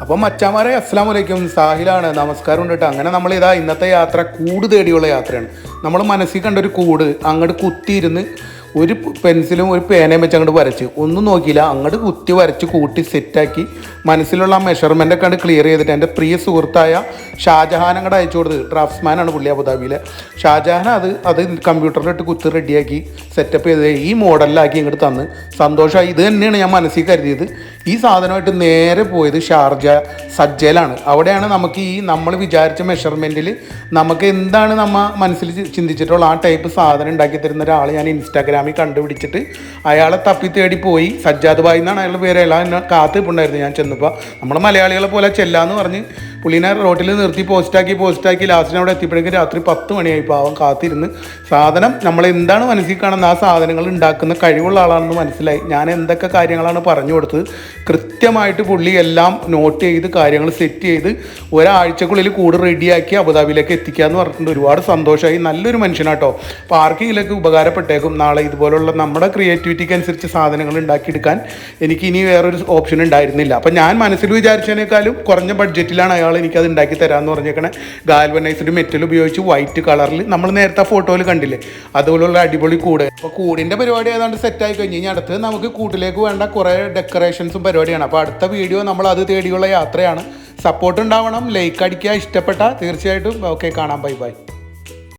അപ്പം മച്ചാമാരെ അസ്സലാമു അലൈക്കും, സാഹിലാണ്. നമസ്കാരം ഉണ്ട് കേട്ടോ. അങ്ങനെ നമ്മളിതാ ഇന്നത്തെ യാത്ര കൂട് തേടിയുള്ള യാത്രയാണ്. നമ്മൾ മനസ്സിൽ കണ്ടൊരു കൂട് അങ്ങോട്ട് കുത്തിയിരുന്ന് ഒരു പെൻസിലും ഒരു പേനയും വെച്ച് അങ്ങോട്ട് വരച്ച് ഒന്നും നോക്കിയില്ല, അങ്ങോട്ട് കുത്തി വരച്ച് കൂട്ടി സെറ്റാക്കി മനസ്സിലുള്ള ആ മെഷർമെൻ്റൊക്കെ കണ്ട് ക്ലിയർ ചെയ്തിട്ട് എൻ്റെ പ്രിയ സുഹൃത്തായ ഷാജഹാൻ അങ്ങോട്ട് അയച്ചു കൊടുത്ത്. ഡ്രാഫ്റ്റ്സ്മാനാണ് പുള്ളി, അബുദാബിയിലെ ഷാജഹാൻ. അത് കമ്പ്യൂട്ടറിലിട്ട് കുത്തി റെഡിയാക്കി സെറ്റപ്പ് ചെയ്ത് ഈ മോഡലിലാക്കി ഇങ്ങോട്ട് തന്ന് സന്തോഷമായി. ഇത് തന്നെയാണ് ഞാൻ മനസ്സിൽ കരുതിയത്. ഈ സാധനമായിട്ട് നേരെ പോയത് ഷാർജ സജ്ജയിലാണ്. അവിടെയാണ് നമുക്ക് ഈ നമ്മൾ വിചാരിച്ച മെഷർമെൻറ്റിൽ നമുക്ക് എന്താണ് മനസ്സിൽ ചിന്തിച്ചിട്ടുള്ള ആ ടൈപ്പ് സാധനം ഉണ്ടാക്കി തരുന്ന ഒരാൾ ഞാൻ ഇൻസ്റ്റാഗ്രാമിൽ കണ്ടുപിടിച്ചിട്ട് അയാളെ തപ്പി തേടി പോയി. സജ്ജാദ് ഭായ് എന്നാണ് അയാളുടെ പേര്. അയാൾ എന്നെ കാത്തിപ്പുണ്ടായിരുന്നു. ഞാൻ ചെന്നപ്പോൾ നമ്മൾ മലയാളികളെ പോലെ ചെല്ലാന്ന് പറഞ്ഞ് പുള്ളിനെ റോട്ടിൽ നിർത്തി പോസ്റ്റാക്കി ലാസ്റ്റിന് അവിടെ എത്തിയപ്പോഴേക്കും രാത്രി 10 മണിയായി. പാവം കാത്തിരുന്ന് സാധനം നമ്മൾ എന്താണ് മനസ്സിൽ കാണുന്ന ആ സാധനങ്ങൾ ഉണ്ടാക്കുന്ന കഴിവുള്ള ആളാണെന്ന് മനസ്സിലായി. ഞാൻ എന്തൊക്കെ കാര്യങ്ങളാണ് പറഞ്ഞു കൊടുത്തത് കൃത്യമായിട്ട് പുള്ളി എല്ലാം നോട്ട് ചെയ്ത് കാര്യങ്ങൾ സെറ്റ് ചെയ്ത് ഒരാഴ്ചക്കുള്ളിൽ കൂട് റെഡിയാക്കി അബുദാബിയിലേക്ക് എത്തിക്കുക എന്ന് പറഞ്ഞിട്ടുണ്ട്. ഒരുപാട് സന്തോഷമായി. നല്ലൊരു മനുഷ്യനാട്ടോ. അപ്പോൾ ആർക്കെങ്കിലൊക്കെ ഉപകാരപ്പെട്ടേക്കും. നാളെ ഇതുപോലുള്ള നമ്മുടെ ക്രിയേറ്റിവിറ്റിക്ക് അനുസരിച്ച് സാധനങ്ങൾ ഉണ്ടാക്കിയെടുക്കാൻ എനിക്ക് ഇനി വേറൊരു ഓപ്ഷൻ ഉണ്ടായിരുന്നില്ല. അപ്പം ഞാൻ മനസ്സിൽ വിചാരിച്ചതിനേക്കാളും കുറഞ്ഞ ബഡ്ജറ്റിലാണ് അയാൾ എനിക്കത് ഉണ്ടാക്കി തരാമെന്ന് പറഞ്ഞേക്കണേ. ഗാൽവനൈസ്ഡ് മെറ്റൽ ഉപയോഗിച്ച് വൈറ്റ് കളറിൽ നമ്മൾ നേരത്തെ ഫോട്ടോയിൽ കണ്ടില്ലേ, അതുപോലുള്ള അടിപൊളി കൂട്. അപ്പോൾ കൂടിൻ്റെ പരിപാടി ഏതാണ്ട് സെറ്റായി കഴിഞ്ഞ് കഴിഞ്ഞാൽ അടുത്ത് നമുക്ക് കൂട്ടിലേക്ക് വേണ്ട കുറേ ഡെക്കറേഷൻസും പരിപാടിയാണ്. അപ്പോൾ അടുത്ത വീഡിയോ നമ്മൾ അത് തേടിയുള്ള യാത്രയാണ്. സപ്പോർട്ട് ഉണ്ടാവണം, ലൈക്ക് അടിക്കുക, ഇഷ്ടപ്പെട്ടാൽ തീർച്ചയായിട്ടും. ഓക്കെ, കാണാം. ബൈ.